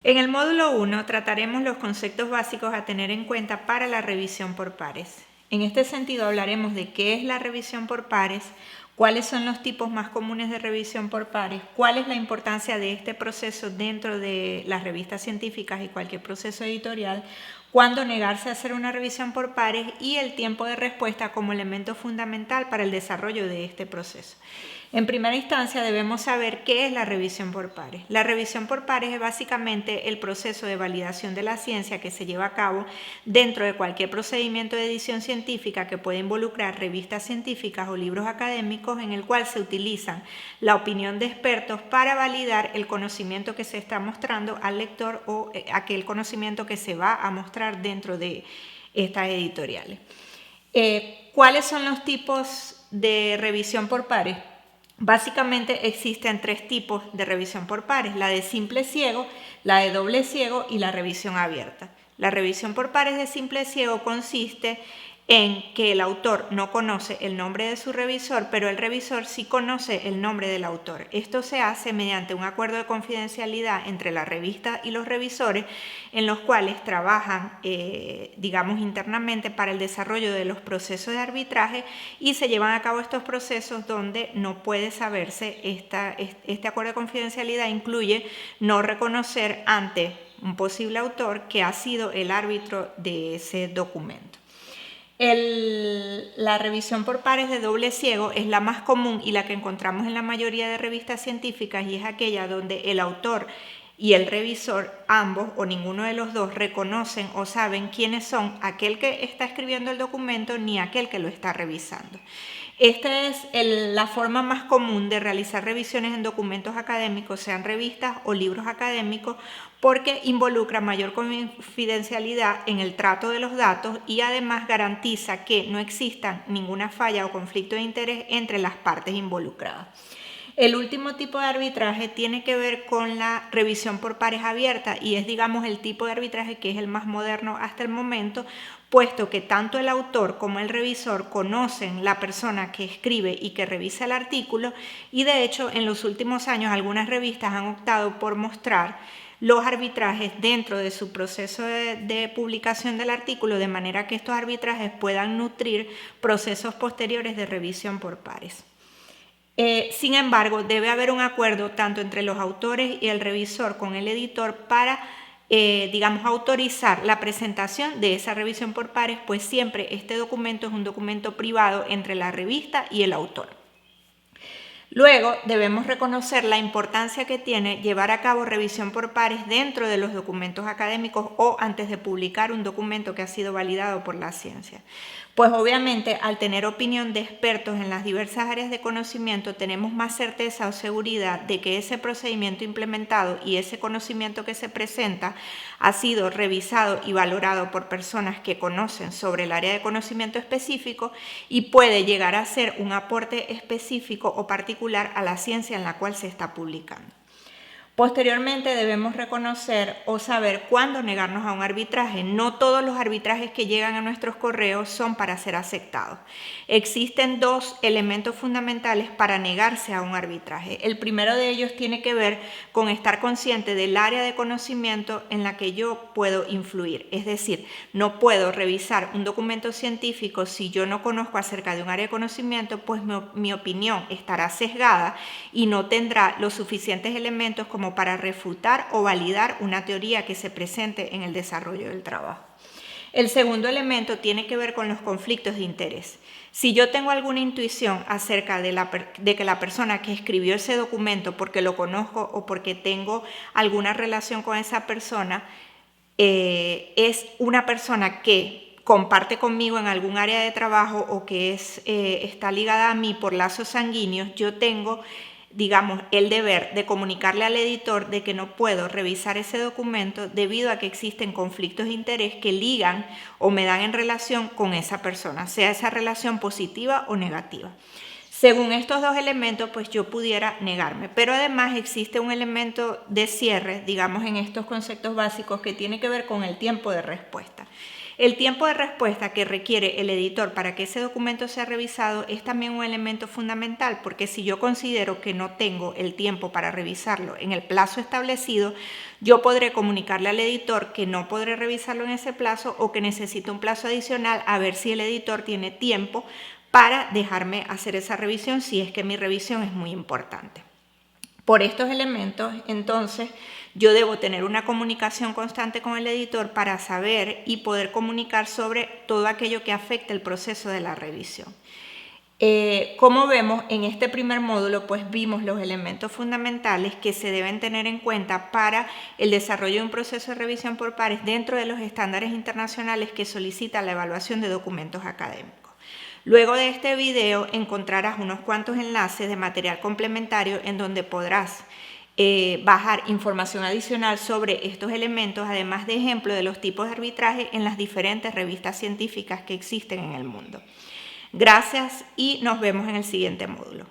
En el módulo 1 trataremos los conceptos básicos a tener en cuenta para la revisión por pares. En este sentido hablaremos de qué es la revisión por pares, cuáles son los tipos más comunes de revisión por pares, cuál es la importancia de este proceso dentro de las revistas científicas y cualquier proceso editorial, cuándo negarse a hacer una revisión por pares y el tiempo de respuesta como elemento fundamental para el desarrollo de este proceso. En primera instancia debemos saber qué es la revisión por pares. La revisión por pares es básicamente el proceso de validación de la ciencia que se lleva a cabo dentro de cualquier procedimiento de edición científica que puede involucrar revistas científicas o libros académicos en el cual se utilizan la opinión de expertos para validar el conocimiento que se está mostrando al lector o aquel conocimiento que se va a mostrar dentro de estas editoriales. ¿Cuáles son los tipos de revisión por pares? Básicamente existen tres tipos de revisión por pares, la de simple ciego, la de doble ciego y la revisión abierta. La revisión por pares de simple ciego consiste en que el autor no conoce el nombre de su revisor, pero el revisor sí conoce el nombre del autor. Esto se hace mediante un acuerdo de confidencialidad entre la revista y los revisores, en los cuales trabajan, internamente para el desarrollo de los procesos de arbitraje y se llevan a cabo estos procesos donde no puede saberse, este acuerdo de confidencialidad incluye no reconocer ante un posible autor que ha sido el árbitro de ese documento. La revisión por pares de doble ciego es la más común y la que encontramos en la mayoría de revistas científicas y es aquella donde el autor y el revisor, ambos o ninguno de los dos, reconocen o saben quiénes son aquel que está escribiendo el documento ni aquel que lo está revisando. Esta es la forma más común de realizar revisiones en documentos académicos, sean revistas o libros académicos, porque involucra mayor confidencialidad en el trato de los datos y además garantiza que no exista ninguna falla o conflicto de interés entre las partes involucradas. El último tipo de arbitraje tiene que ver con la revisión por pares abierta y es, digamos, el tipo de arbitraje que es el más moderno hasta el momento, puesto que tanto el autor como el revisor conocen la persona que escribe y que revisa el artículo y de hecho en los últimos años algunas revistas han optado por mostrar los arbitrajes dentro de su proceso de publicación del artículo de manera que estos arbitrajes puedan nutrir procesos posteriores de revisión por pares. Sin embargo, debe haber un acuerdo tanto entre los autores y el revisor con el editor para, autorizar la presentación de esa revisión por pares, pues siempre este documento es un documento privado entre la revista y el autor. Luego debemos reconocer la importancia que tiene llevar a cabo revisión por pares dentro de los documentos académicos o antes de publicar un documento que ha sido validado por la ciencia. Pues obviamente al tener opinión de expertos en las diversas áreas de conocimiento tenemos más certeza o seguridad de que ese procedimiento implementado y ese conocimiento que se presenta ha sido revisado y valorado por personas que conocen sobre el área de conocimiento específico y puede llegar a ser un aporte específico o particular a la ciencia en la cual se está publicando. Posteriormente debemos reconocer o saber cuándo negarnos a un arbitraje. No todos los arbitrajes que llegan a nuestros correos son para ser aceptados. Existen dos elementos fundamentales para negarse a un arbitraje. El primero de ellos tiene que ver con estar consciente del área de conocimiento en la que yo puedo influir. Es decir, no puedo revisar un documento científico si yo no conozco acerca de un área de conocimiento, pues mi opinión estará sesgada y no tendrá los suficientes elementos como para refutar o validar una teoría que se presente en el desarrollo del trabajo. El segundo elemento tiene que ver con los conflictos de interés. Si yo tengo alguna intuición acerca de que la persona que escribió ese documento, porque lo conozco o porque tengo alguna relación con esa persona, es una persona que comparte conmigo en algún área de trabajo o que está ligada a mí por lazos sanguíneos, yo tengo el deber de comunicarle al editor de que no puedo revisar ese documento debido a que existen conflictos de interés que ligan o me dan en relación con esa persona, sea esa relación positiva o negativa. Según estos dos elementos, pues yo pudiera negarme, pero además existe un elemento de cierre, en estos conceptos básicos que tiene que ver con el tiempo de respuesta. El tiempo de respuesta que requiere el editor para que ese documento sea revisado es también un elemento fundamental, porque si yo considero que no tengo el tiempo para revisarlo en el plazo establecido, yo podré comunicarle al editor que no podré revisarlo en ese plazo o que necesito un plazo adicional a ver si el editor tiene tiempo para dejarme hacer esa revisión si es que mi revisión es muy importante. Por estos elementos, entonces, yo debo tener una comunicación constante con el editor para saber y poder comunicar sobre todo aquello que afecta el proceso de la revisión. Como vemos, en este primer módulo, pues vimos los elementos fundamentales que se deben tener en cuenta para el desarrollo de un proceso de revisión por pares dentro de los estándares internacionales que solicita la evaluación de documentos académicos. Luego de este video encontrarás unos cuantos enlaces de material complementario en donde podrás bajar información adicional sobre estos elementos, además de ejemplos de los tipos de arbitraje en las diferentes revistas científicas que existen en el mundo. Gracias y nos vemos en el siguiente módulo.